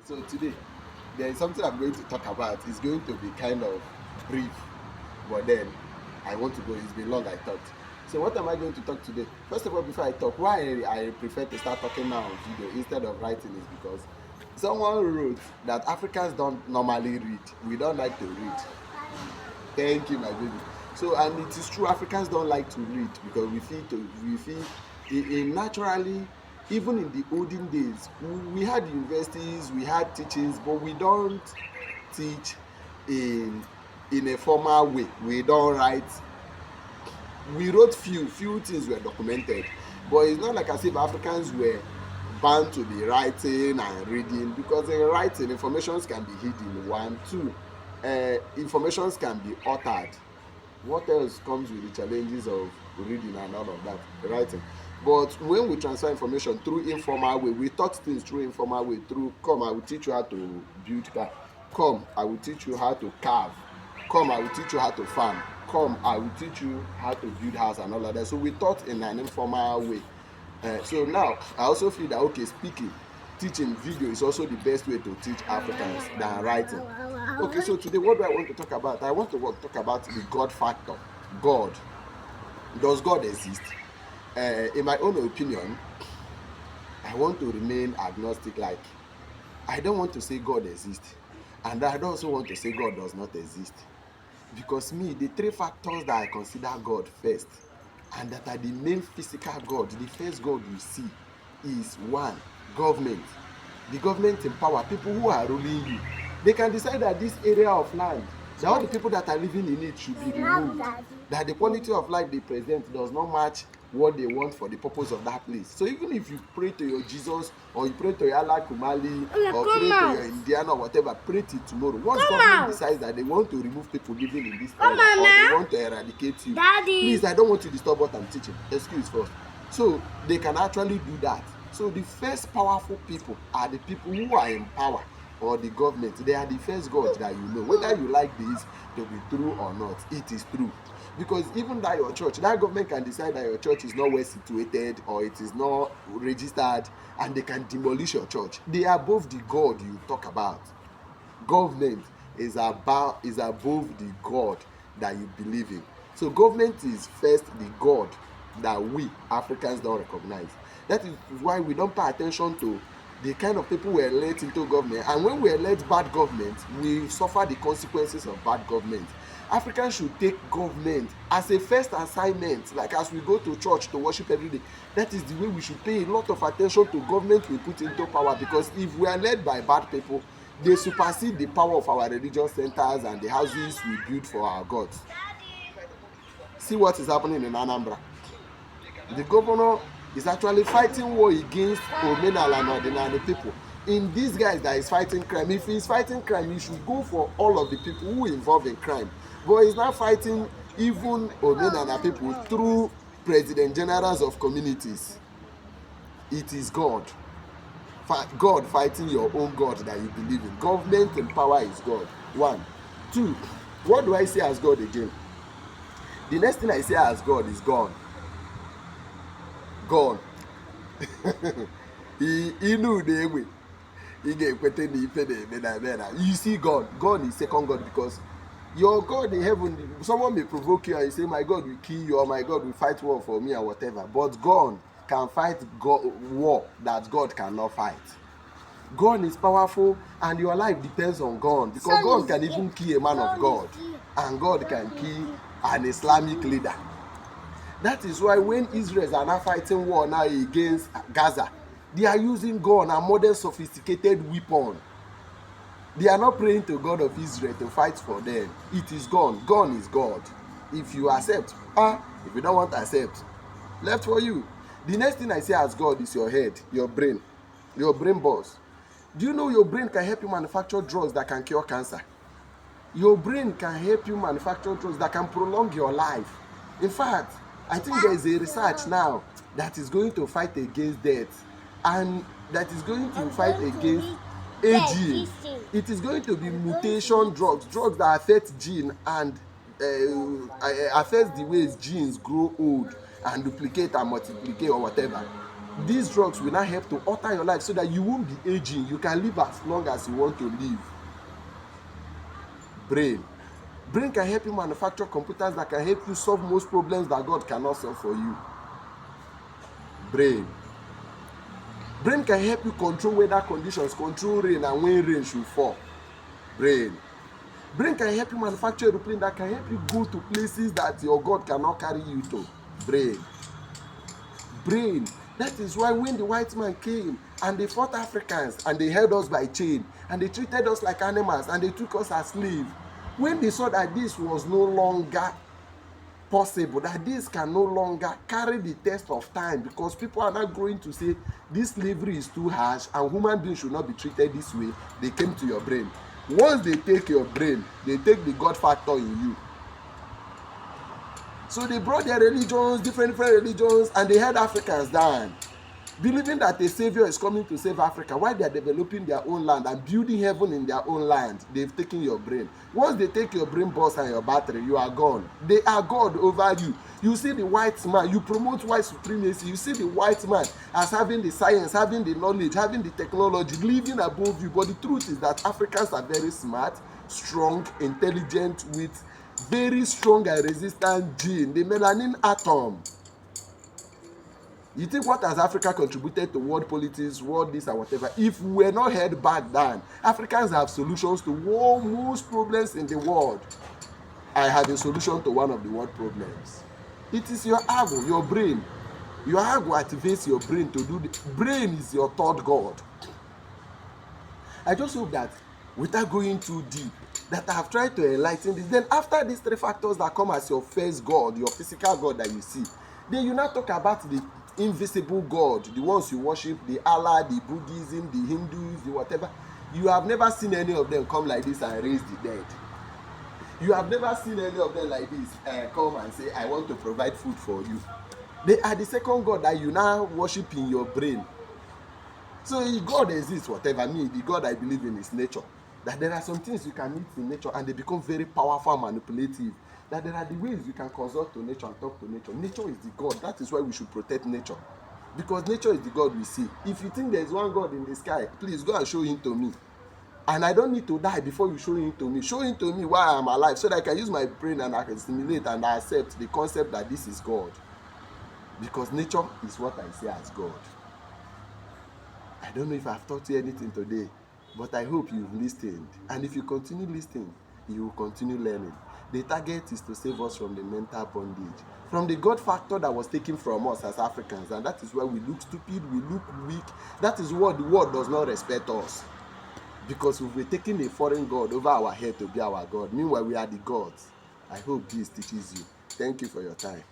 So today, there is something I'm going to talk about. It's going to be kind of brief, but then I want to go. It's been long I talked. So what am I going to talk today? First of all, before I talk, why I prefer to start talking now on video instead of writing is because someone wrote that Africans don't normally read. We don't like to read. Thank you, my baby. So, and it is true, Africans don't like to read because we feel naturally, even in the olden days, we had universities, we had teachings, but we don't teach in a formal way. We don't write. We wrote few things were documented, but it's not like as if Africans were bound to be writing and reading, because in writing informations can be hidden. One, two, informations can be altered. What else comes with the challenges of reading and all of that, writing? But when we transfer information through informal way, we taught things through informal way. Through, come, I will teach you how to build car. Come, I will teach you how to carve. Come, I will teach you how to farm. Come, I will teach you how to build house and all of that. So we taught in an informal way. So now I also feel that, okay, speaking, teaching video is also the best way to teach Africans than writing. Okay, so today what do I want to talk about? I want to talk about the God factor. God. Does God exist? In my own opinion, I want to remain agnostic. Like, I don't want to say God exists, and I don't also want to say God does not exist. Because me, the three factors that I consider God first, and that are the main physical God, the first God you see, is one, government. The government in power, people who are ruling you. They can decide that this area of land, that all the people that are living in it should be removed, that the quality of life they present does not match what they want for the purpose of that place. So even if you pray to your Jesus, or you pray to your Allah Kumali, or pray to your Indian or whatever, pray till tomorrow. Once government decides that they want to remove people living in this area, or they want to eradicate you, please, I don't want to disturb what I'm teaching. Excuse first. So they can actually do that. So the first powerful people are the people who are in power, or the government. They are the first gods that you know. Whether you like this to be true or not, it is true. Because even that your church, that government can decide that your church is not well situated, or it is not registered, and they can demolish your church. They are above the God you talk about. Government is above the God that you believe in. So government is first the God that we Africans don't recognize. That is why we don't pay attention to the kind of people we elect into government, and when we elect bad government, we suffer the consequences of bad government. Africans should take government as a first assignment, like as we go to church to worship every day. That is the way we should pay a lot of attention to government we put into power, because if we are led by bad people, they supersede the power of our religious centers and the houses we build for our gods. See what is happening in Anambra. The governor is actually fighting war against Omenala and ordinary people. In these guys that is fighting crime, if he's fighting crime, he should go for all of the people who involved in crime. But he's not fighting even Omenala people through president generals of communities. It is God. God fighting your own God that you believe in. Government in power is God. One. Two, what do I say as God again? The next thing I say as God is gone. Gone. Inu na-egbe, ị ga-ekwete na ife na-eme na eme na. You see God. God is second God, because your God in heaven, someone may provoke you and you say, my God will kill you, or my God will fight war for me, or whatever. But God can fight war that God cannot fight. God is powerful, and your life depends on God, because God can even kill a man of God, and God can kill an Islamic leader. That is why when Israel are now fighting war now against Gaza, they are using gun and modern sophisticated weapon. They are not praying to God of Israel to fight for them. It is God. God is God. If you accept, if you don't want to accept, left for you. The next thing I say as God is your head, your brain boss. Do you know your brain can help you manufacture drugs that can cure cancer? Your brain can help you manufacture drugs that can prolong your life. In fact, I think there is a research now that is going to fight against death, and that is going to fight against aging. It is going to be mutation drugs that affect gene and affect the ways genes grow old and duplicate and multiplicate or whatever. These drugs will not help to alter your life so that you won't be aging. You can live as long as you want to live. Brain. Brain can help you manufacture computers that can help you solve most problems that God cannot solve for you. Brain. Brain can help you control weather conditions, control rain and when rain should fall. Brain. Brain can help you manufacture a aeroplane that can help you go to places that your God cannot carry you to. Brain. Brain. That is why when the white man came and they fought Africans and they held us by chain and they treated us like animals and they took us as slaves, when they saw that this was no longer possible, that this can no longer carry the test of time, because people are not going to say this slavery is too harsh and human beings should not be treated this way, they came to your brain. Once they take your brain, they take the God factor in you. So they brought their religions, different religions, and they held Africans down, believing that a savior is coming to save Africa. While they are developing their own land and building heaven in their own land, they've taken your brain. Once they take your brain box and your battery, you are gone. They are God over you. You see the white man, you promote white supremacy. You see the white man as having the science, having the knowledge, having the technology, living above you. But the truth is that Africans are very smart, strong, intelligent, with very strong and resistant gene, the melanin atom. You think what has Africa contributed to world politics, world this and whatever? If we were not held back then, Africans have solutions to most problems in the world. I have a solution to one of the world problems. It is your ego, your brain. Your ego activates your brain to do the brain is your third God. I just hope that without going too deep, that I have tried to enlighten this. Then after these three factors that come as your first God, your physical God that you see, then you now talk about the invisible God, the ones you worship, the Allah, the Buddhism, the Hindus, the whatever. You have never seen any of them come like this and raise the dead. You have never seen any of them like this come and say, I want to provide food for you. They are the second God that you now worship in your brain. So if God exists, whatever, me, the God I believe in is nature. That there are some things you can meet in nature and they become very powerful and manipulative. That there are the ways you can consult to nature and talk to nature. Nature is the God. That is why we should protect nature. Because nature is the God we see. If you think there is one God in the sky, please go and show him to me. And I don't need to die before you show him to me. Show him to me while I'm alive so that I can use my brain and I can simulate and accept the concept that this is God. Because nature is what I see as God. I don't know if I've taught you anything today, but I hope you've listened. And if you continue listening, you will continue learning. The target is to save us from the mental bondage, from the God factor that was taken from us as Africans. And that is why we look stupid, we look weak. That is what the world does not respect us. Because we've taken a foreign God over our head to be our God. Meanwhile, we are the gods. I hope this teaches you. Thank you for your time.